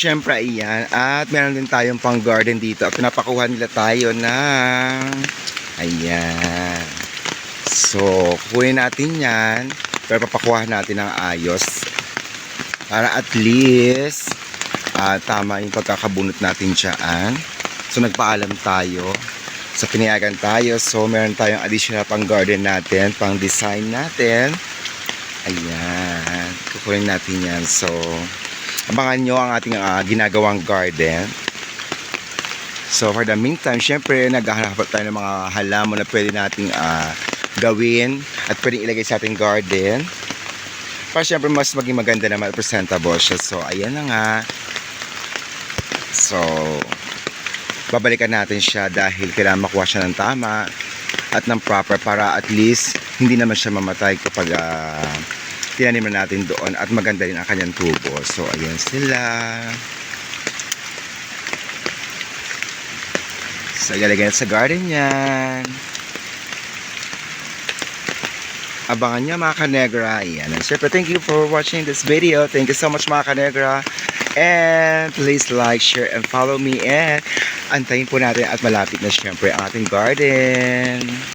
syempre ayan. At meron din tayong pang garden dito. At pinapakuha nila tayo ng ayan. So, kukunin natin yan. Pero papakuha natin ng ayos. Para at least tama yung pagkakabunot natin dyan. So, nagpaalam tayo. So, pinayagan tayo. So, meron tayong additional pang garden natin. Pang design natin. Ayan. Kukunin natin yan. So, abangan nyo ang ating ginagawang garden. So, for the meantime, syempre, naghahanap tayo ng mga halaman na pwede nating gawin at pwedeng ilagay sa ating garden. Para syempre, mas maging maganda naman at presentable siya. So, ayan na nga. So, babalikan natin siya dahil kailangan makuha siya ng tama at ng proper para at least hindi naman siya mamatay kapag tinanim na natin doon at maganda rin ang kanyang tubo. So, ayan sila. So, ilalagay sa garden yan. Abangan nyo mga kanegra. Ayan. And syempre, thank you for watching this video. Thank you so much mga kanegra. And please like, share, and follow me. And antayin po natin at malapit na syempre ang ating garden.